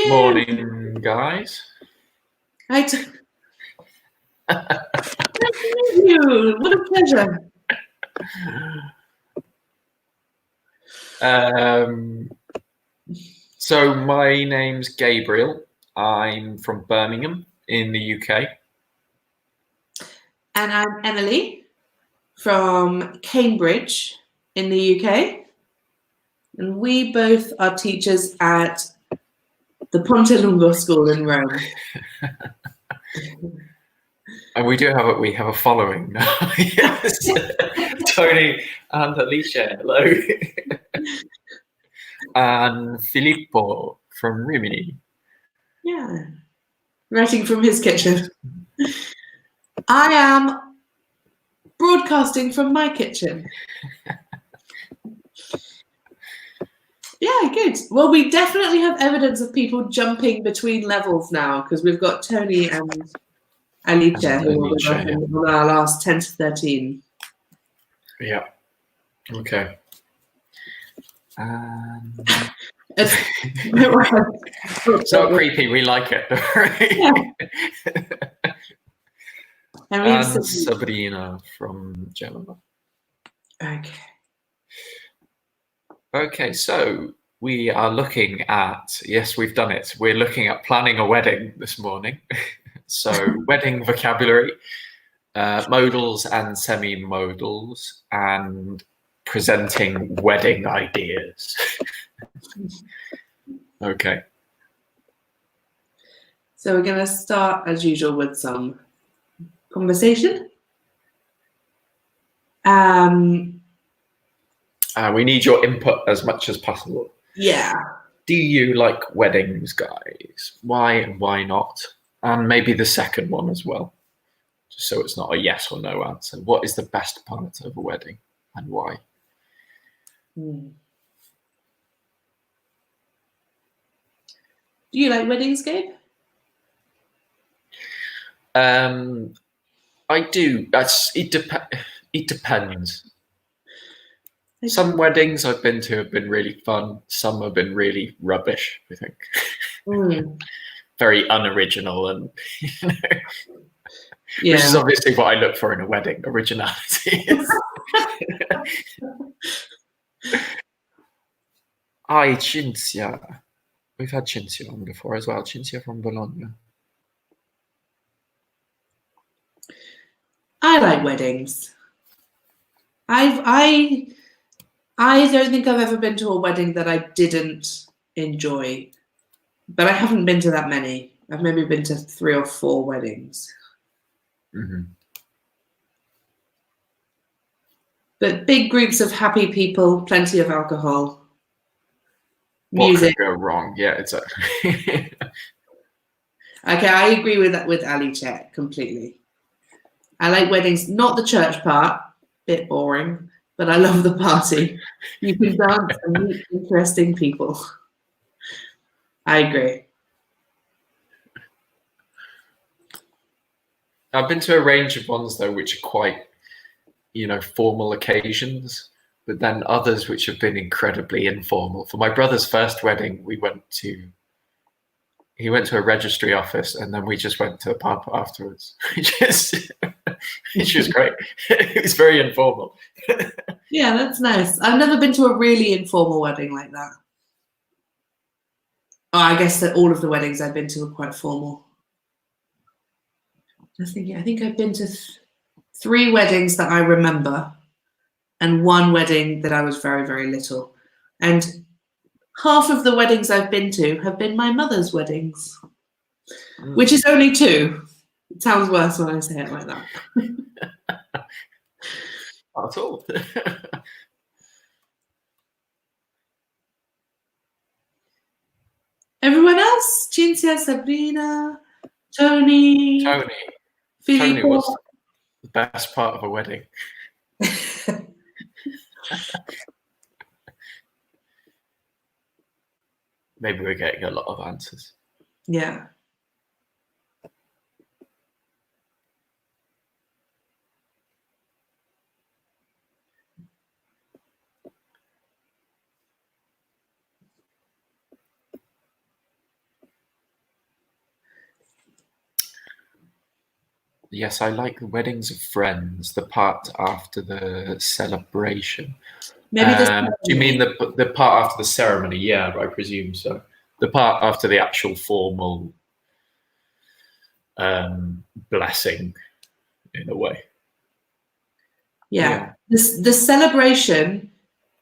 Gabe! Morning, guys. Nice to meet you. What a pleasure. So my name's Gabriel. I'm from Birmingham in the UK. And I'm Emily from Cambridge in the UK. And we both are teachers at the Ponte Lungo School in Rome. And we have a following now. Yes. Tony and Alicia, hello. And Filippo from Rimini. Yeah. Writing from his kitchen. I am broadcasting from my kitchen. Yeah, good. Well, we definitely have evidence of people jumping between levels now because we've got Tony and Alicia who were with us on our last 10 to 13. Yeah. Okay. So creepy, we like it. Yeah. And Sabrina from Genoa. Okay, so we are looking at, yes, we've done it. We're looking at planning a wedding this morning. So wedding vocabulary, modals and semi-modals, and presenting wedding ideas. Okay. So we're going to start, as usual, with some conversation. We need your input as much as possible. Yeah. Do you like weddings, guys? Why and why not? And maybe the second one as well, just so it's not a yes or no answer. What is the best part of a wedding and why? Do you like weddings, Gabe? I do. It depends. Some weddings I've been to have been really fun. Some have been really rubbish, I think. Very unoriginal and, Yeah. Which is obviously what I look for in a wedding, originality. Cinzia. We've had Cinzia on before as well. Cinzia from Bologna. I like weddings. I don't think I've ever been to a wedding that I didn't enjoy, but I haven't been to that many. I've maybe been to 3 or 4 weddings. But big groups of happy people, plenty of alcohol, music. What could go wrong? Yeah, exactly. Okay, I agree with that with Ali Chet completely. I like weddings, not the church part, bit boring, but I love the party. You can dance and meet interesting people. I agree. I've been to a range of ones though, which are quite, formal occasions, but then others which have been incredibly informal. For my brother's first wedding, he went to a registry office and then we just went to a pub afterwards, which was great. It was very informal. Yeah, that's nice. I've never been to a really informal wedding like that. Oh, I guess that all of the weddings I've been to are quite formal. I think I've been to 3 weddings that I remember and 1 wedding that I was very, very little. And half of the weddings I've been to have been my mother's weddings, which is only 2. It sounds worse when I say it like that. Not at all. Everyone else? Cinzia, Sabrina, Tony. Tony was the best part of a wedding. Maybe we're getting a lot of answers. Yeah. Yes, I like the weddings of friends, the part after the celebration. Maybe this. Do you mean the part after the ceremony? Yeah, I presume so. The part after the actual formal blessing, in a way. Yeah. The celebration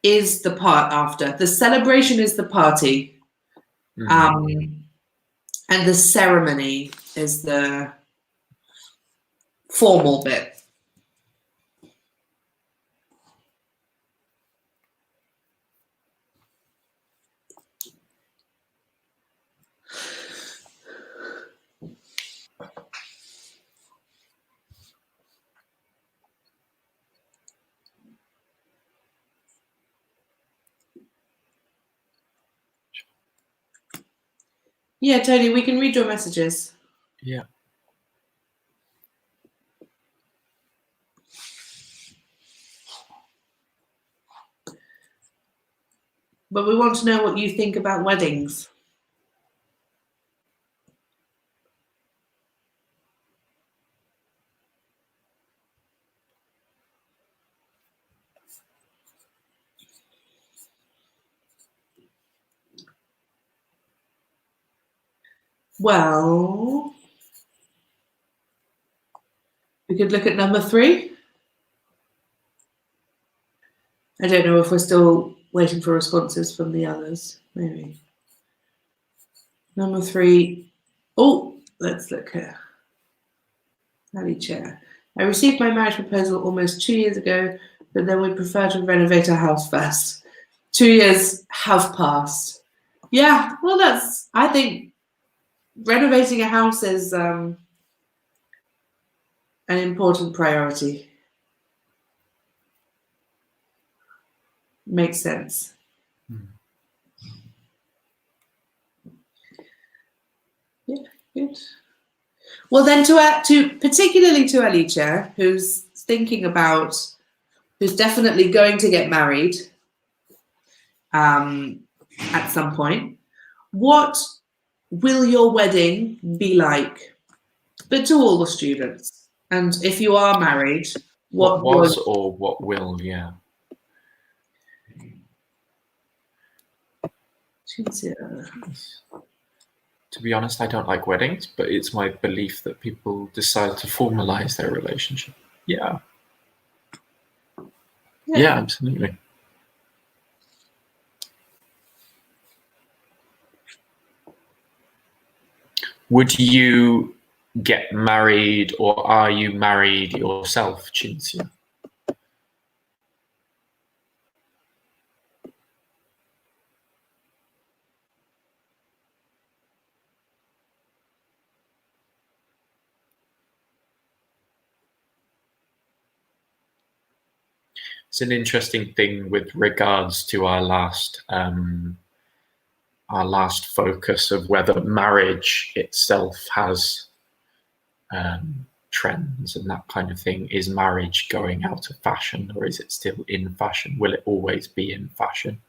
is the part after. The celebration is the party. And the ceremony is the formal bit. Yeah, Tony, we can read your messages. Yeah. But we want to know what you think about weddings. Well, we could look at number 3. I don't know if we're still waiting for responses from the others. Maybe. Number 3. Oh, let's look here. Alley chair. I received my marriage proposal almost 2 years ago, but then we prefer to renovate our house first. 2 years have passed. Yeah, well, I think renovating a house is an important priority. Makes sense. Yeah, good. Well, then particularly to Alicia, who's definitely going to get married at some point. What will your wedding be like? But to all the students, and if you are married, what was or what will? Yeah. To be honest, I don't like weddings, but it's my belief that people decide to formalize their relationship. Yeah. Yeah, absolutely. Would you get married, or are you married yourself, Cinzia? It's an interesting thing with regards to our last focus of whether marriage itself has trends and that kind of thing. Is marriage going out of fashion, or is it still in fashion? Will it always be in fashion?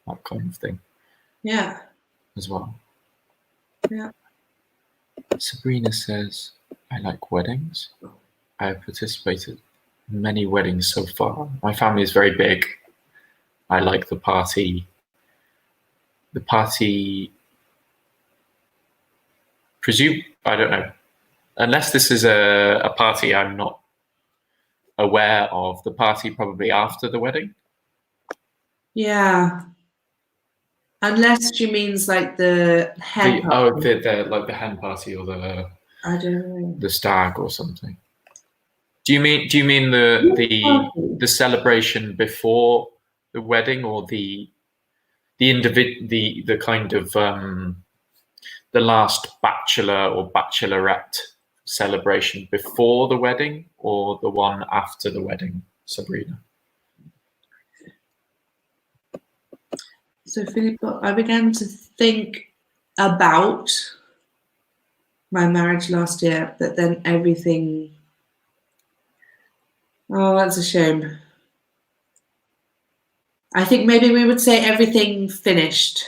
That kind of thing. Yeah. As well. Yeah. Sabrina says, I like weddings. I have participated in many weddings so far. My family is very big. I like the party. The party, I don't know. Unless this is a party I'm not aware of, the party probably after the wedding. Yeah. Unless she means like the hen party. Like the hen party, or I don't know. The stag or something. Do you mean the celebration before the wedding, or the kind of the last bachelor or bachelorette celebration before the wedding, or the one after the wedding, Sabrina? So, Filippo, I began to think about my marriage last year, but then everything. Oh, that's a shame. I think maybe we would say everything finished.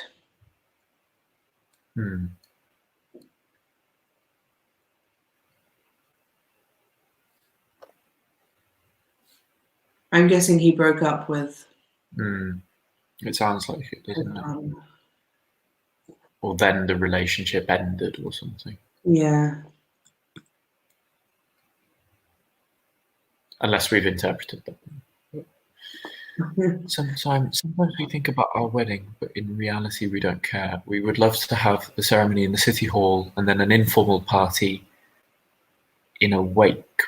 I'm guessing he broke up with. It sounds like it, doesn't it? Um, Or then the relationship ended or something. Yeah. Unless we've interpreted that. Sometimes we think about our wedding, but in reality we don't care. We would love to have the ceremony in the city hall and then an informal party in a wake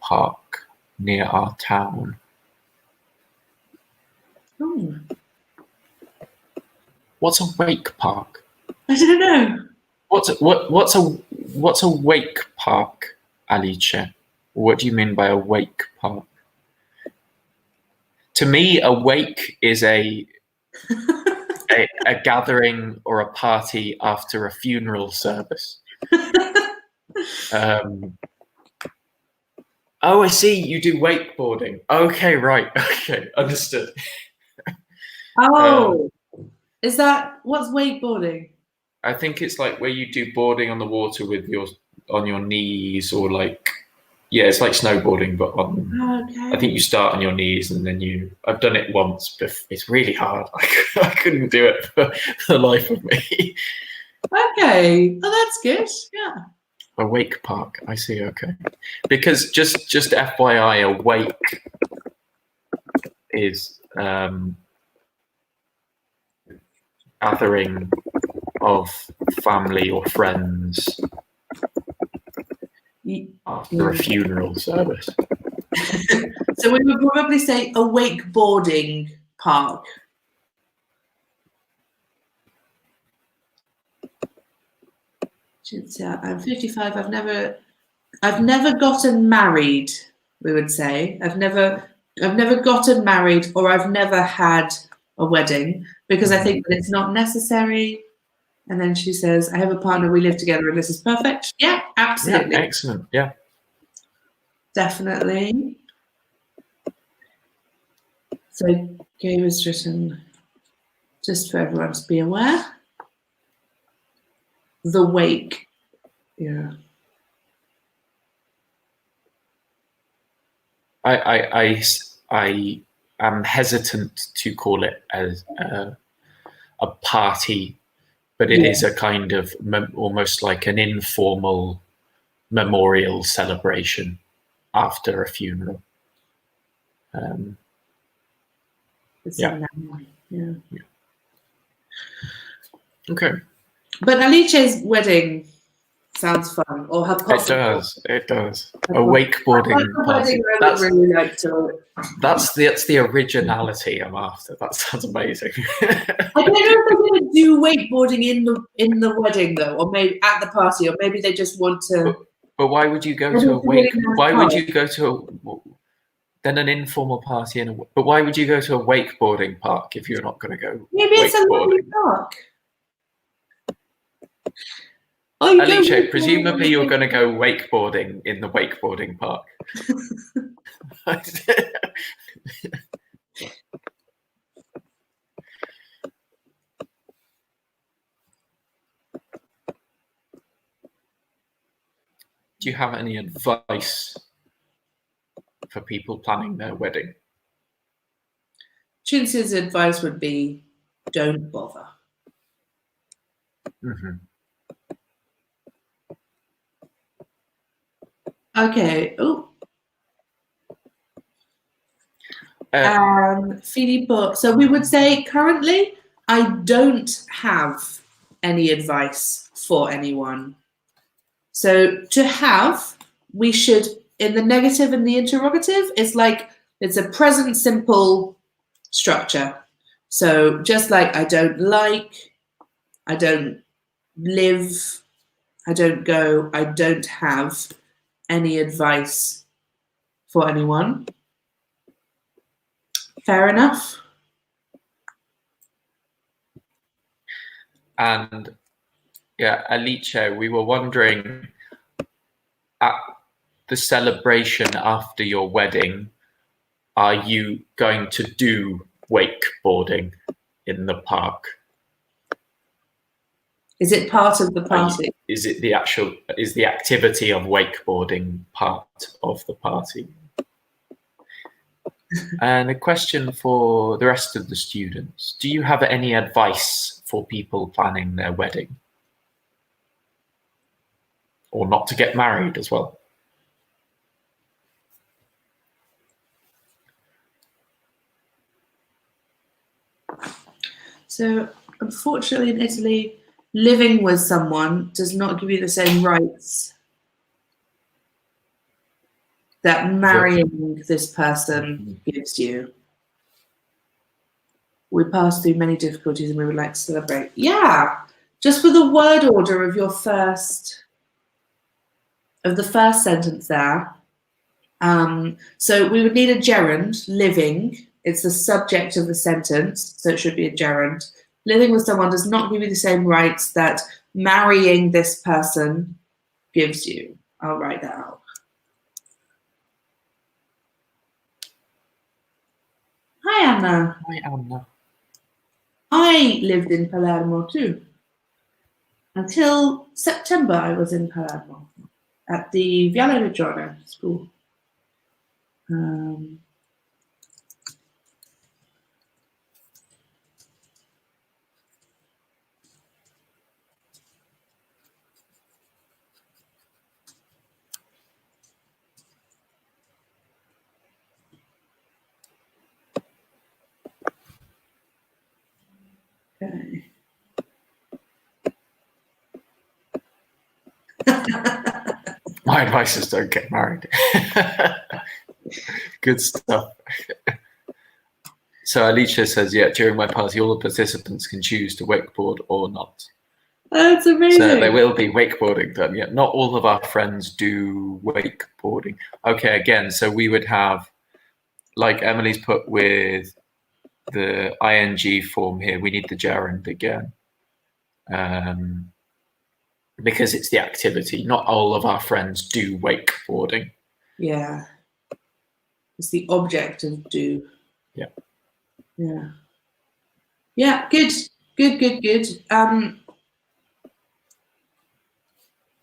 park near our town. Oh, What's a wake park? I don't know. What's a wake park, Alice? What do you mean by a wake park? To me, a wake is a gathering or a party after a funeral service. Oh, I see. You do wakeboarding. Okay, right. Okay, understood. Oh, is that what's wakeboarding? I think it's like where you do boarding on the water with on your knees, or like, yeah, it's like snowboarding, but on. Okay. I think you start on your knees and then I've done it once, but it's really hard. I couldn't do it for the life of me. Okay. Oh, that's good. Yeah. A wake park. I see. Okay. Because just FYI, a wake is gathering of family or friends after a funeral service. So we would probably say a wakeboarding park. I'm 55. I've never gotten married. We would say I've never gotten married, or I've never had a wedding, because I think that it's not necessary. And then she says, I have a partner, we live together, and this is perfect. Yeah, absolutely. Yeah, excellent. Yeah. Definitely. So Gabe has written, just for everyone to be aware, the wake. Yeah. I am hesitant to call it as a party, but it is a kind of almost like an informal memorial celebration after a funeral. Yeah. Okay. But Alice's wedding sounds fun, or her possible. It does. A wakeboarding party. That's really like to. That's the originality I'm after. That sounds amazing. I don't know if they're going to do wakeboarding in the wedding though, or maybe at the party, or maybe they just want to. But why would you go to a wake? Why would you go to then an informal party but why would you go to a wakeboarding park if you're not going to go? Maybe it's a lovely park. Oh, Alice, presumably you're going to go wakeboarding in the wakeboarding park. Do you have any advice for people planning their wedding? Chintz's advice would be, don't bother. Okay. Oh. Filippo. So we would say currently, I don't have any advice for anyone. So to have, we should, in the negative and the interrogative, it's like it's a present simple structure. So just like I don't like, I don't live, I don't go, I don't have any advice for anyone. Fair enough. And yeah, Alice, we were wondering, at the celebration after your wedding, are you going to do wakeboarding in the park? Is it part of the party? Is the activity of wakeboarding part of the party? And a question for the rest of the students. Do you have any advice for people planning their wedding? Or not to get married as well? So, unfortunately, in Italy, living with someone does not give you the same rights that marrying this person gives you. We passed through many difficulties and we would like to celebrate. Yeah, just for the word order of the first sentence there. So we would need a gerund, living. It's the subject of the sentence, so it should be a gerund. Living with someone does not give you the same rights that marrying this person gives you. I'll write that out. Hi, Anna. Hi, Anna. I lived in Palermo too. Until September, I was in Palermo at the Viale Regione school. Okay. My advice is don't get married. Good stuff. So Alicia says, yeah, during my party, all the participants can choose to wakeboard or not. That's amazing. So there will be wakeboarding done. Yeah, not all of our friends do wakeboarding. Okay, again, so we would have, like Emily's put with the ing form here, we need the gerund again. Because it's the activity. Not all of our friends do wakeboarding. Yeah. It's the object of do. Yeah. Yeah. Yeah, good.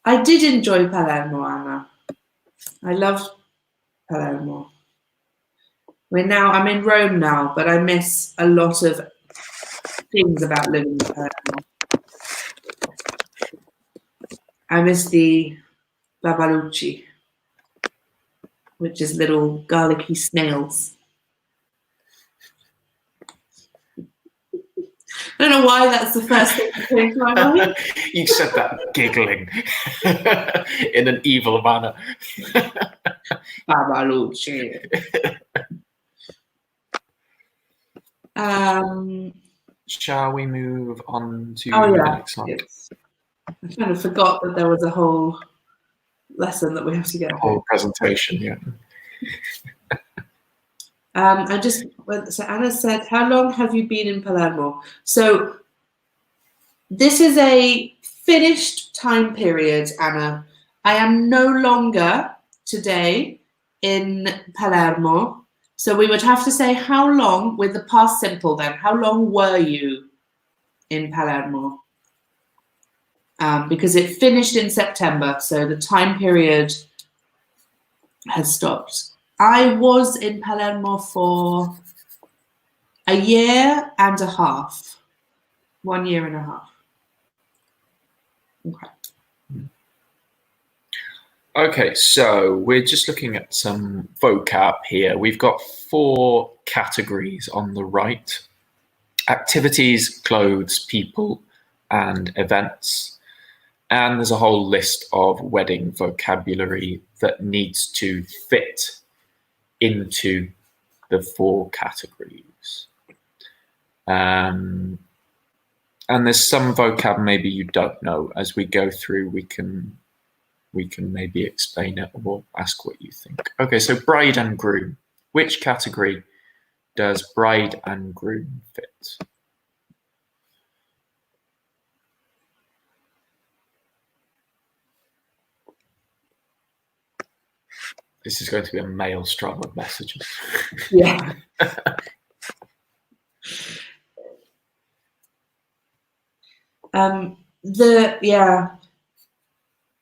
I did enjoy Palermo, Anna. I loved Palermo. I'm in Rome now, but I miss a lot of things about living in Palermo. I miss the babalucci, which is little garlicky snails. I don't know why that's the first thing that came to my mind. You said that giggling in an evil manner. Babalucci. Shall we move on to the next slide? I kind of forgot that there was a whole lesson that we have to get. Whole presentation, yeah. So Anna said, how long have you been in Palermo? So this is a finished time period, Anna. I am no longer today in Palermo. So we would have to say how long with the past simple then. How long were you in Palermo? Because it finished in September, so the time period has stopped. I was in Palermo for a year and a half. 1 year and a half. Okay. Okay, so we're just looking at some vocab here. We've got 4 categories on the right: activities, clothes, people, and events. And there's a whole list of wedding vocabulary that needs to fit into the 4 categories. And there's some vocab maybe you don't know. As we go through, we can maybe explain it or ask what you think. Okay, so bride and groom. Which category does bride and groom fit? This is going to be a maelstrom of messages. Yeah.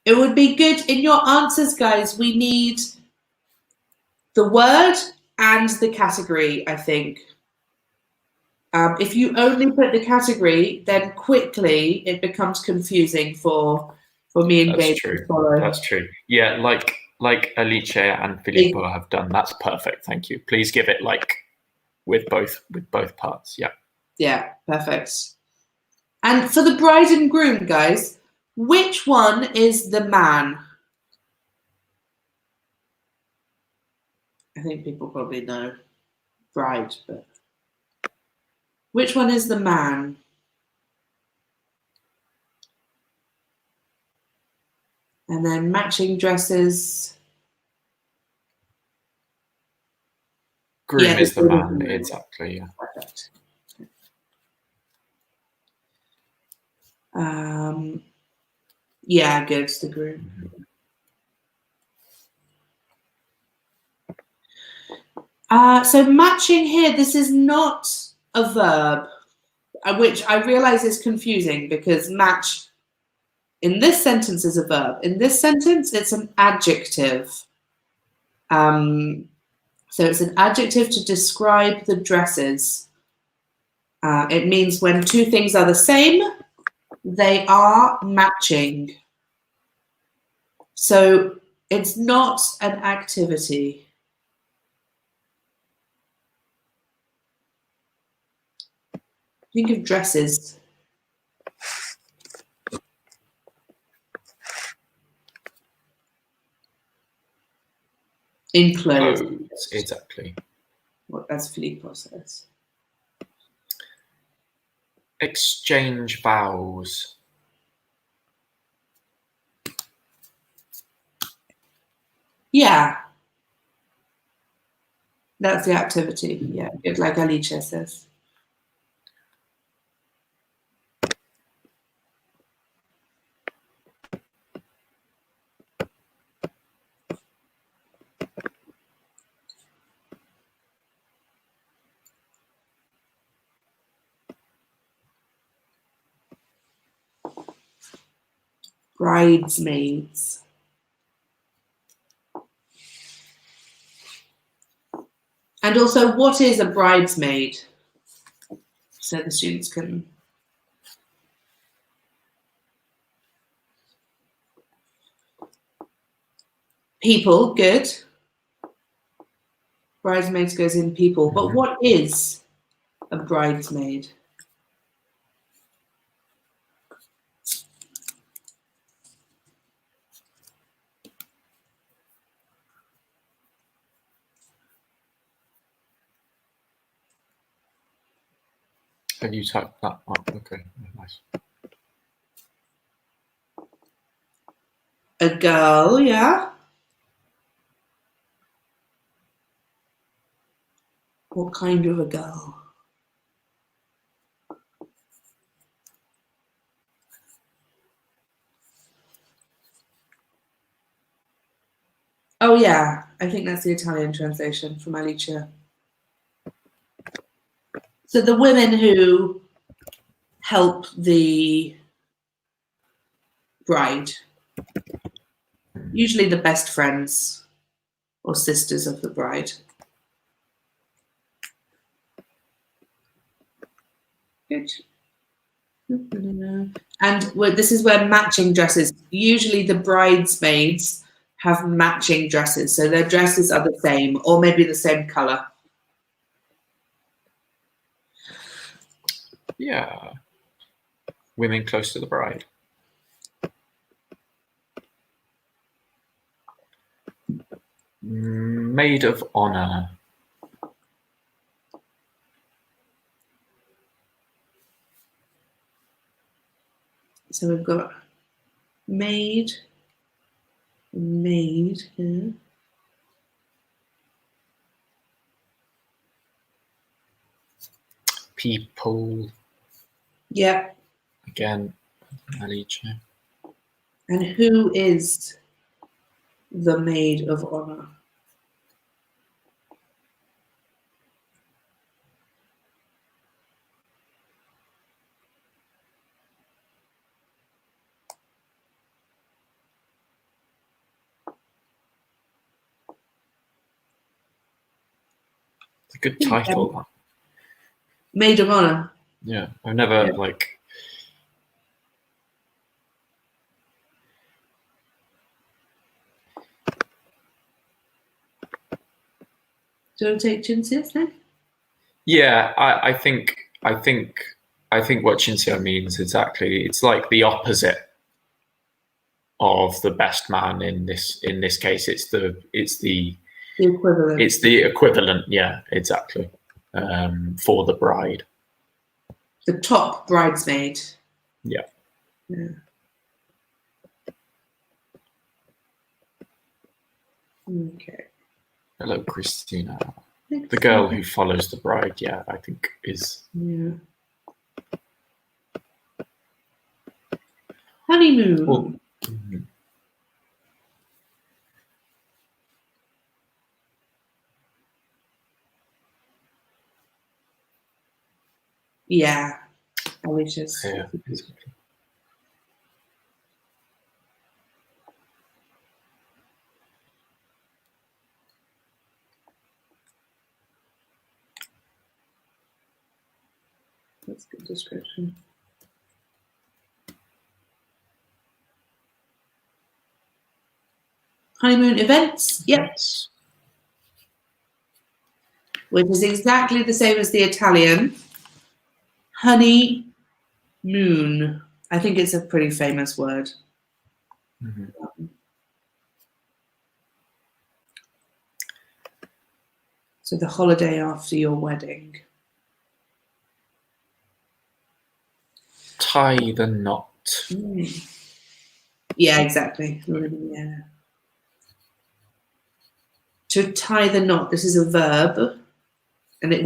It would be good in your answers, guys. We need the word and the category, I think. If you only put the category, then quickly it becomes confusing for me and Gabe to follow. That's true. Yeah, like Alice and Filippo have done. That's perfect. Thank you. Please give it like with both parts. Yeah. Yeah, perfect. And for the bride and groom, guys, which one is the man? I think people probably know bride, but which one is the man? And then matching dresses. Groom is the man, exactly. Yeah. Perfect. Yeah, good. The groom. So matching here, this is not a verb, which I realize is confusing because match in this sentence is a verb. In this sentence, it's an adjective. So it's an adjective to describe the dresses. It means when two things are the same, they are matching. So it's not an activity. Think of dresses. In clothes. Exactly. Well, as Filippo says. Exchange vows. Yeah. That's the activity. Yeah, good, like Alice says. Bridesmaids. And also, what is a bridesmaid? So the students can... People, good. Bridesmaids goes in people. But what is a bridesmaid? Have you typed that up? Okay, nice. A girl, yeah. What kind of a girl? Oh, yeah. I think that's the Italian translation from Alice. So the women who help the bride, usually the best friends or sisters of the bride. Good. And this is where matching dresses, usually the bridesmaids have matching dresses. So their dresses are the same or maybe the same color. Yeah. Women close to the bride. Maid of honor. So we've got maid here. People. Yeah. Again, Alice. And who is the maid of honor? It's a good title. That. Maid of honor. Yeah, I've never Yeah. like. Do you want to take Chinsias then? Yeah, I think what Chinsia means exactly. It's like the opposite of the best man in this case. It's the equivalent. It's the equivalent. Yeah, exactly. For the bride. The top bridesmaid. Yeah. Okay. Hello, Christina. The girl who follows the bride. Yeah, I think is. Yeah. Honeymoon. Well, yeah. I was just. yeah. That's a good description. Honeymoon events. Yep. Yes. Which is exactly the same as the Italian. Honeymoon. I think it's a pretty famous word. Mm-hmm. So the holiday after your wedding. Tie the knot. Yeah, exactly. Yeah. To tie the knot. This is a verb, and a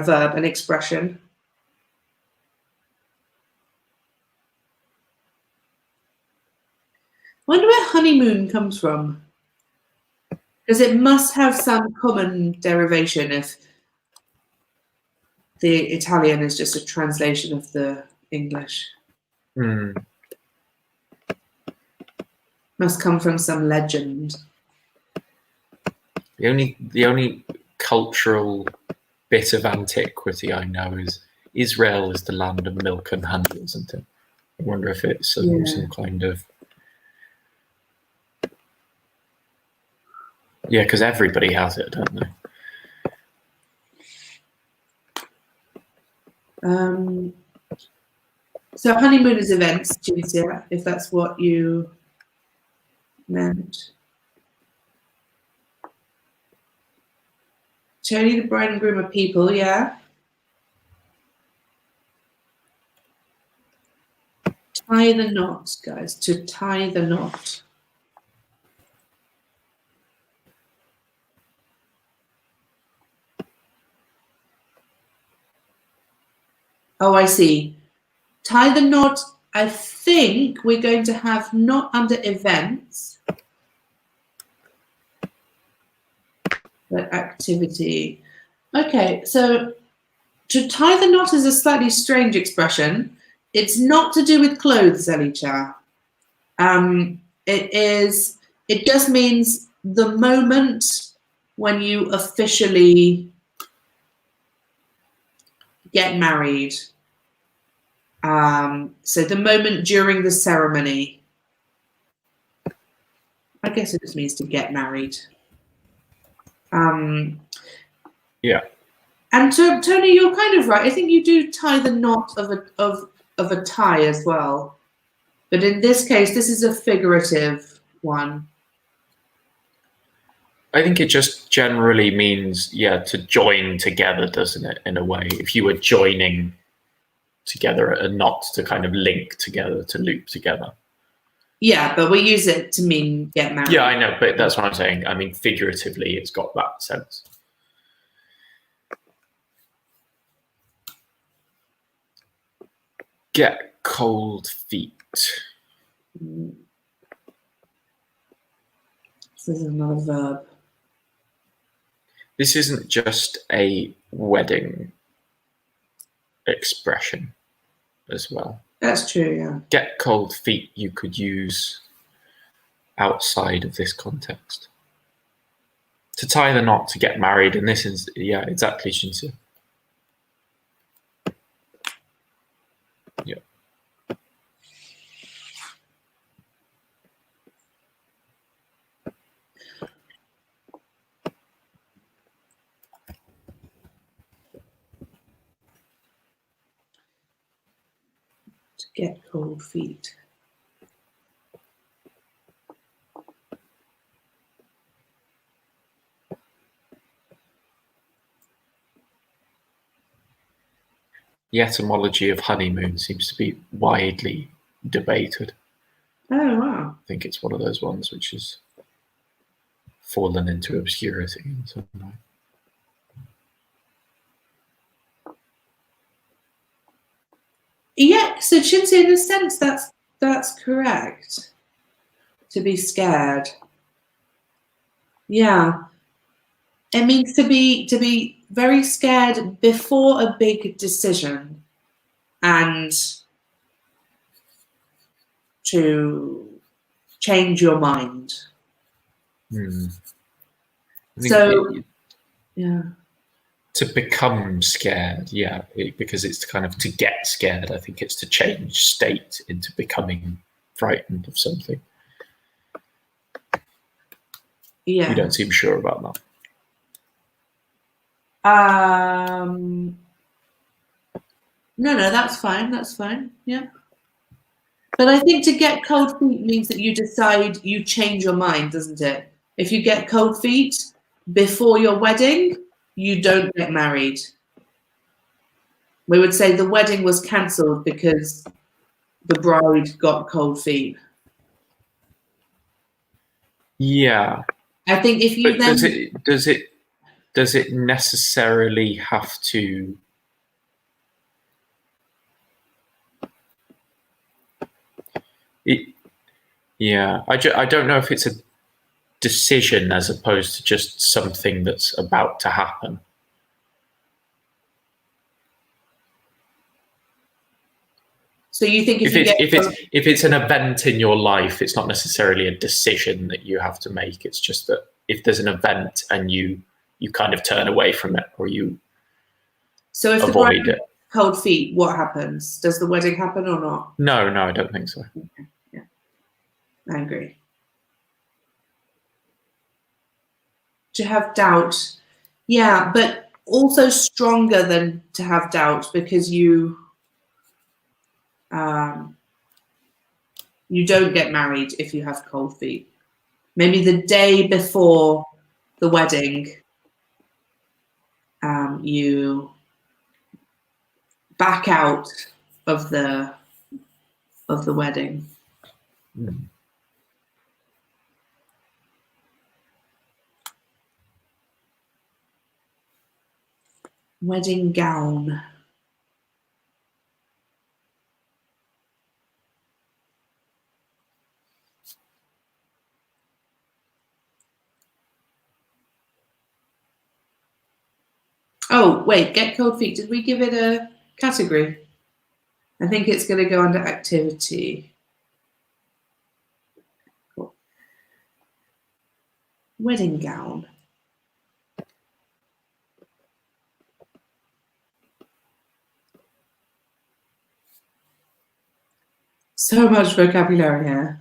verb, an expression. I wonder where honeymoon comes from, because it must have some common derivation if the Italian is just a translation of the English. Must come from some legend. The only cultural bit of antiquity I know is Israel is the land of milk and honey, isn't it? I wonder if it's some kind of because everybody has it, don't they? So honeymoon is events, Tunisia, if that's what you meant. Tony, the bride and groom are people, yeah. Tie the knot, guys, to tie the knot. Oh, I see. Tie the knot, I think we're going to have not under events, but activity. Okay, so to tie the knot is a slightly strange expression. It's not to do with clothes, Elicha. It just means the moment when you officially get married. So the moment during the ceremony. I guess it just means to get married. Yeah. And so, Tony, you're kind of right. I think you do tie the knot of a tie as well. But in this case, this is a figurative one. I think it just generally means, to join together, doesn't it, in a way? If you were joining together a knot to kind of link together, to loop together. Yeah, but we use it to mean get married. Yeah, I know, but that's what I'm saying. I mean, figuratively, it's got that sense. Get cold feet. This is another verb. This isn't just a wedding expression as well. That's true, yeah. Get cold feet you could use outside of this context. To tie the knot, to get married, and this is, yeah, exactly, Shinsu. Yeah. To get cold feet. The etymology of honeymoon seems to be widely debated. Oh, wow. I think it's one of those ones which has fallen into obscurity in some way. Yeah, so Shinsu, in a sense, that's correct. To be scared. Yeah. It means to be very scared before a big decision and to change your mind. So, yeah. To become scared, yeah, because it's kind of to get scared. I think it's to change state into becoming frightened of something. Yeah. You don't seem sure about that. No, that's fine. That's fine. Yeah. But I think to get cold feet means that you decide, you change your mind, doesn't it? If you get cold feet before your wedding, you don't get married. We would say the wedding was cancelled because the bride got cold feet. Yeah. I think if you but then does it necessarily have to? Yeah, I don't know if it's a decision as opposed to just something that's about to happen. So you think if it's an event in your life, it's not necessarily a decision that you have to make. It's just that if there's an event and you kind of turn away from it or you avoid it. Cold feet, what happens? Does the wedding happen or not? No, I don't think so. Okay. Yeah, I agree. To have doubt, yeah, but also stronger than to have doubt because you don't get married if you have cold feet. Maybe the day before the wedding, you back out of the wedding. Wedding gown. Oh, wait, get cold feet. Did we give it a category? I think it's going to go under activity. Cool. Wedding gown. So much vocabulary here.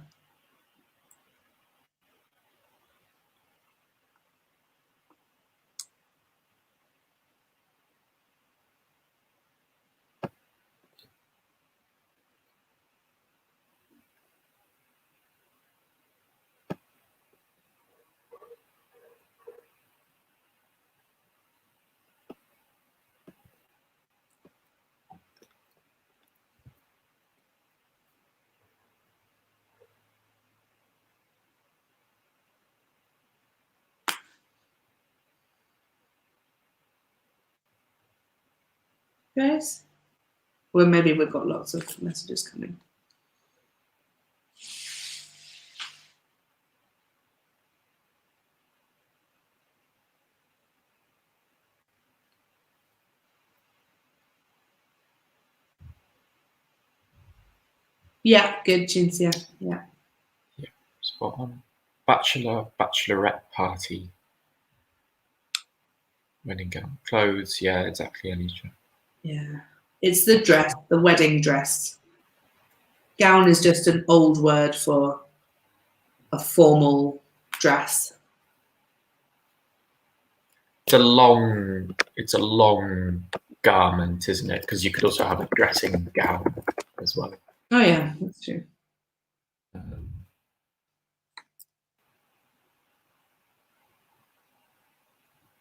Guys? Well, maybe we've got lots of messages coming. Yeah, good, Cinzia. Yeah. Yeah, spot on. Bachelorette party. Wedding gown. Clothes, yeah, exactly, Alicia. Yeah. It's the dress, the wedding dress. Gown is just an old word for a formal dress. It's a long garment, isn't it? Because you could also have a dressing gown as well. Oh yeah, that's true.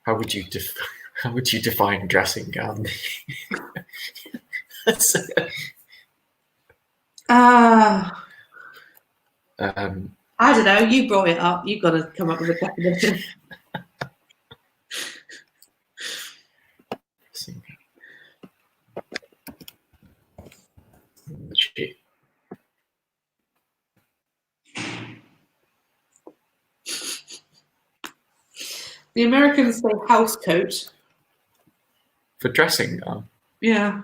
How would you define dressing gown? I don't know. You brought it up. You've got to come up with a definition. The Americans say house coat. For dressing gown? Yeah.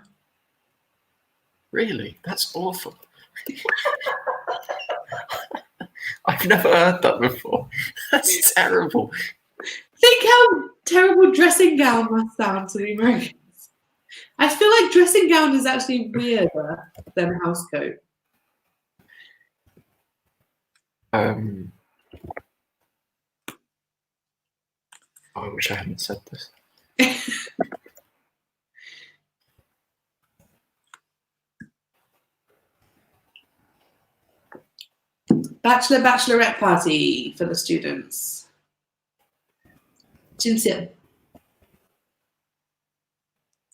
Really? That's awful. I've never heard that before. That's terrible. Think how terrible dressing gown must sound to the Americans. I feel like dressing gown is actually weirder than house coat. I wish I hadn't said this. Bachelorette party for the students. Jinsip.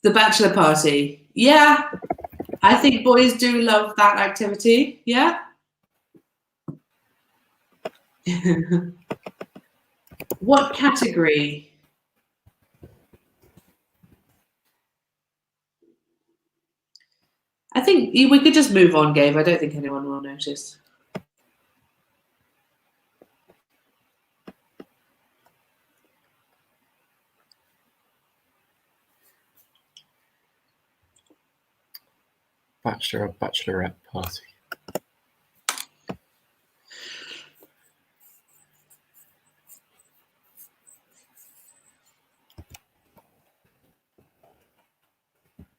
The bachelor party. Yeah. I think boys do love that activity. Yeah. What category? I think we could just move on, Gabe. I don't think anyone will notice. Bachelor or bachelorette party.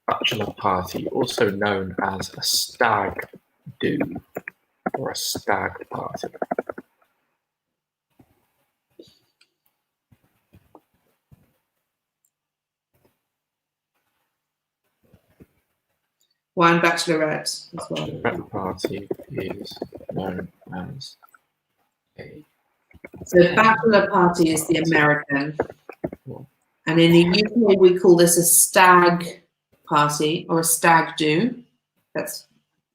Bachelor party, also known as a stag do or a stag party. One bachelorette as well. Bachelorette party is known as a. So bachelor party is the American, and in the UK we call this a stag party or a stag do. That's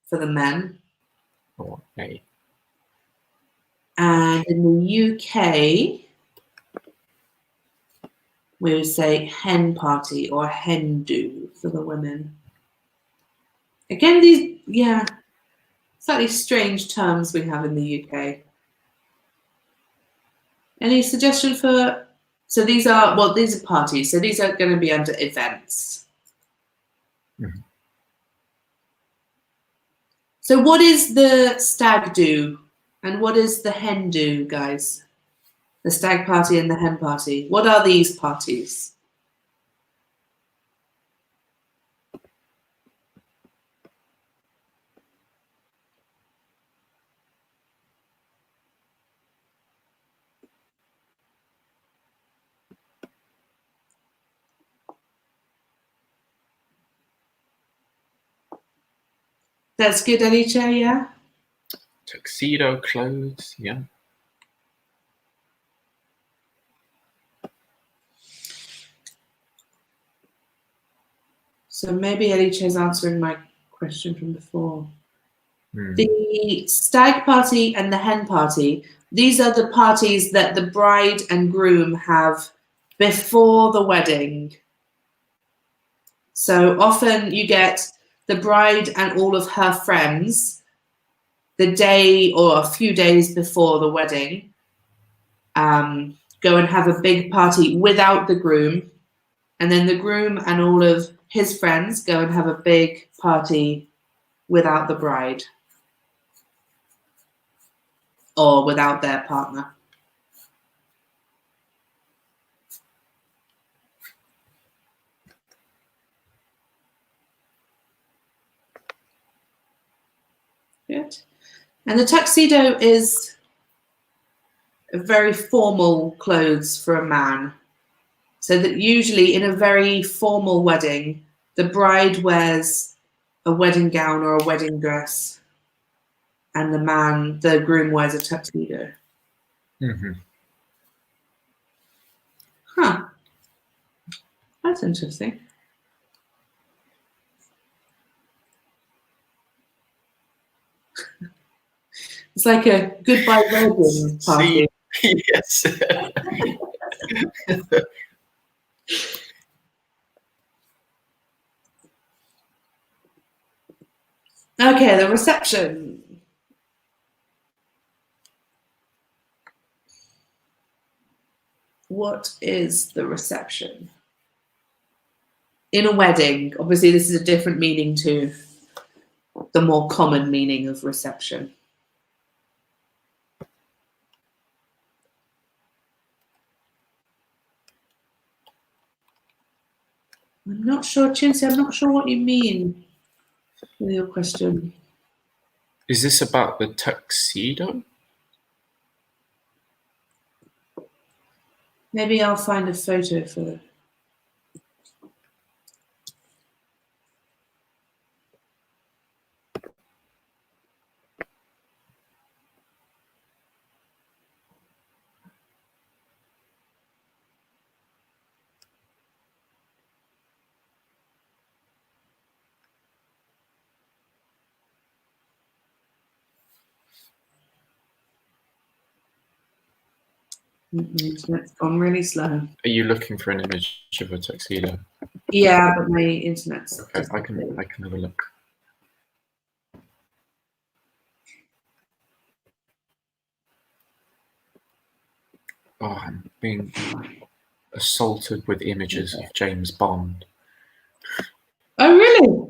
for the men. Or a. And in the UK we would say hen party or hen do for the women. Again, these, yeah, slightly strange terms we have in the UK. Any suggestion for, so these are parties, so these are going to be under events. Mm-hmm. So what is the stag do and what is the hen do, guys? The stag party and the hen party. What are these parties? That's good, Alicia, yeah? Tuxedo clothes, yeah. So maybe Alicia is answering my question from before. Mm. The stag party and the hen party, these are the parties that the bride and groom have before the wedding. So often you get the bride and all of her friends the day or a few days before the wedding, go and have a big party without the groom. And then the groom and all of his friends go and have a big party without the bride or without their partner. Good. And the tuxedo is a very formal clothes for a man. So that usually in a very formal wedding, the bride wears a wedding gown or a wedding dress, and the groom wears a tuxedo. Mm-hmm. Huh. That's interesting. It's like a goodbye wedding party. Yes. Okay, the reception. What is the reception? In a wedding, obviously this is a different meaning to the more common meaning of reception. I'm not sure, Chinsi, I'm not sure what you mean with your question. Is this about the tuxedo? Maybe I'll find a photo for the... Internet's gone really slow. Are you looking for an image of a tuxedo? Yeah, but my internet's... Okay, I can have a look. Oh, I'm being assaulted with images of James Bond. Oh, really?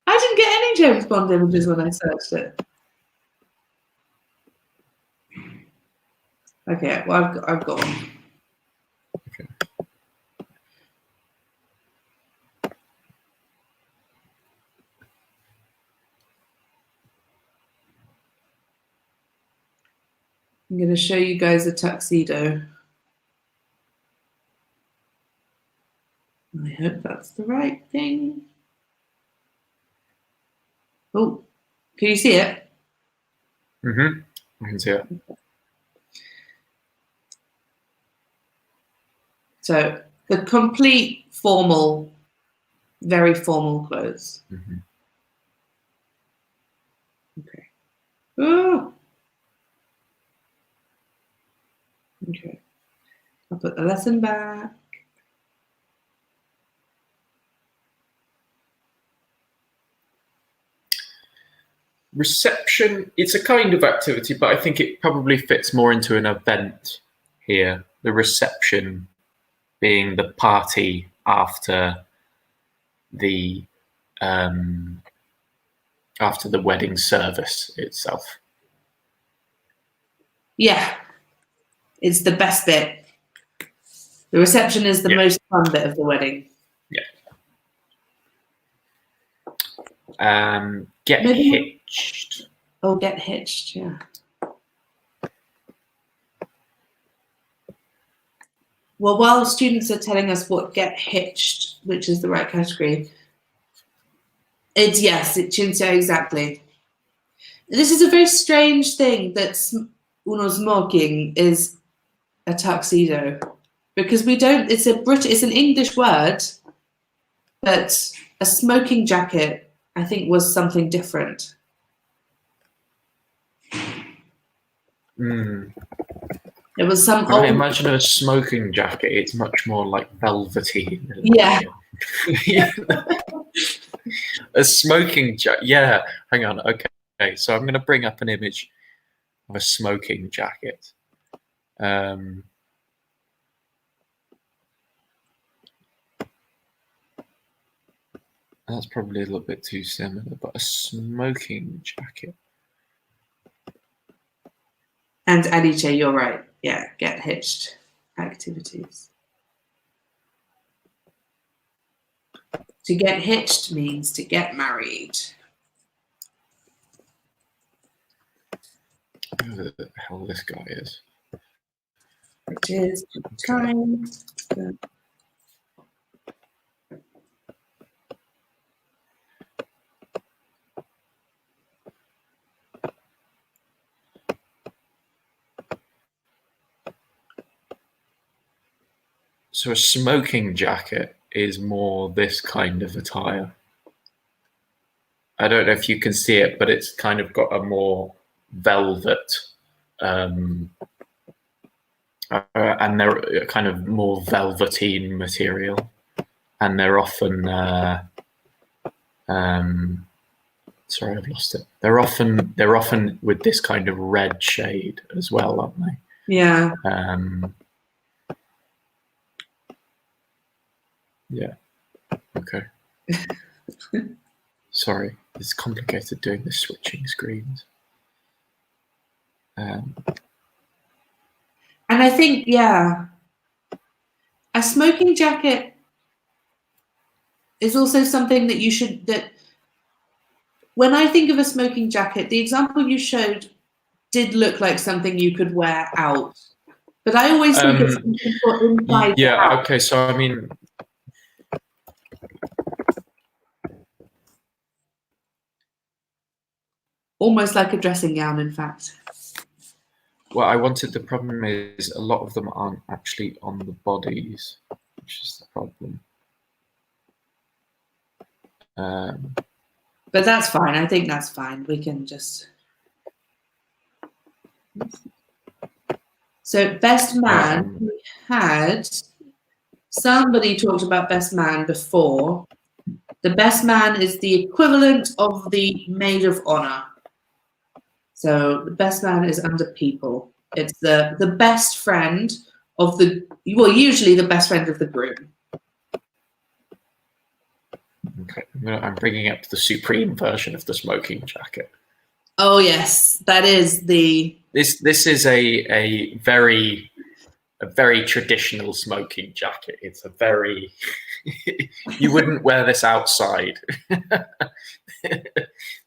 I didn't get any James Bond images when I searched it. Okay, well, I've got one. Okay. I'm going to show you guys a tuxedo. I hope that's the right thing. Oh, can you see it? Mm-hmm. I can see it. So the complete formal, very formal clothes. Mm-hmm. Okay. Oh. Okay. I'll put the lesson back. Reception, it's a kind of activity, but I think it probably fits more into an event here. The reception being the party after the wedding service itself. Yeah, it's the best bit. The reception is the most fun bit of the wedding. Yeah. Get hitched. Oh, get hitched, yeah. Well, while students are telling us what get hitched, which is the right category, it's yes, it Cinzia, exactly. This is a very strange thing that uno smoking is a tuxedo, because we don't. It's an English word, but a smoking jacket, I think, was something different. Mm. It was some. When I imagine a smoking jacket, it's much more like velvety. Yeah. A smoking jacket. Yeah. Hang on. Okay. So I'm going to bring up an image of a smoking jacket. That's probably a little bit too similar, but a smoking jacket. And Alice, you're right. Yeah, get hitched activities. To get hitched means to get married. Who the hell this guy is? Which is time. So a smoking jacket is more this kind of attire. I don't know if you can see it, but it's kind of got a more velvet, and they're kind of more velveteen material, and they're often sorry, I've lost it. They're often with this kind of red shade as well, aren't they? Yeah. Yeah. Okay. Sorry, it's complicated doing this switching screens. And I think, yeah, a smoking jacket is also something that you should, that when I think of a smoking jacket, the example you showed did look like something you could wear out. But I always think it's something for inside the house. Okay, so I mean, almost like a dressing gown, in fact. well, the problem is a lot of them aren't actually on the bodies, which is the problem. But that's fine. I think that's fine. We can just. So best man, we had somebody talked about best man before. The best man is the equivalent of the maid of honor. So the best man is under people. It's the best friend of the, well, usually the best friend of the groom. Okay, I'm bringing up the supreme version of the smoking jacket. Oh yes, that is the. This is a very traditional smoking jacket. It's a very you wouldn't wear this outside.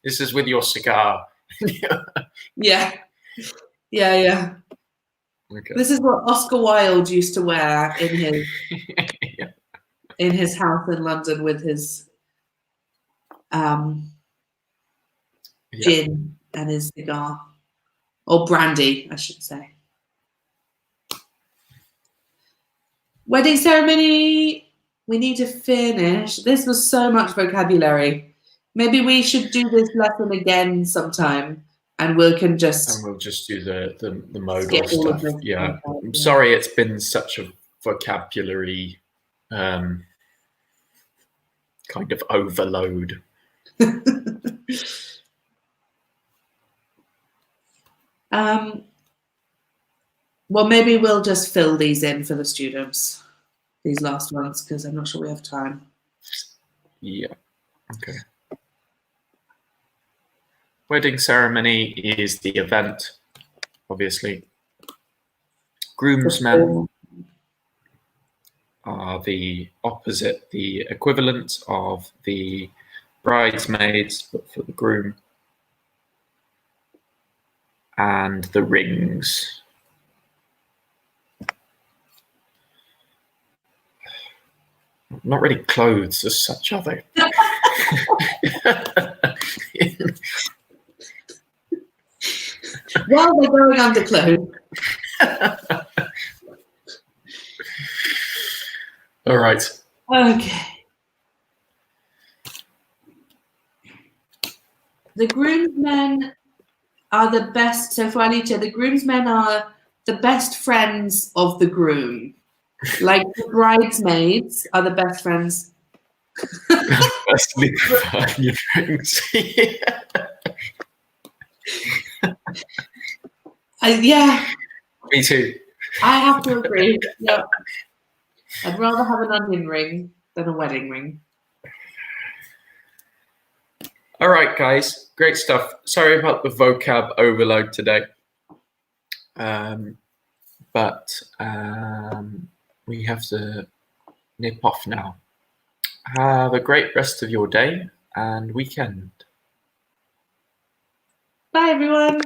This is with your cigar. Yeah. Okay. This is what Oscar Wilde used to wear in his yeah. in his house in London with his gin and his cigar, or brandy, I should say. Wedding ceremony. We need to finish. This was so much vocabulary. Maybe we should do this lesson again sometime, and we'll just do the modal stuff. Yeah. I'm sorry it's been such a vocabulary kind of overload. Well, maybe we'll just fill these in for the students, these last ones, because I'm not sure we have time. Yeah. Okay. Wedding ceremony is the event, obviously. Groomsmen are the opposite, the equivalent of the bridesmaids, but for the groom. And the rings. Not really clothes as such, are they? Well, they're going under clothes. All right. Okay. The groomsmen are the best. So for Anita, the groomsmen are the best friends of the groom. Like the bridesmaids are the best friends. Firstly, prefer your drinks. Yeah. Me too. I have to agree. Yeah. I'd rather have an onion ring than a wedding ring. All right, guys. Great stuff. Sorry about the vocab overload today. But we have to nip off now. Have a great rest of your day and weekend. Bye, everyone.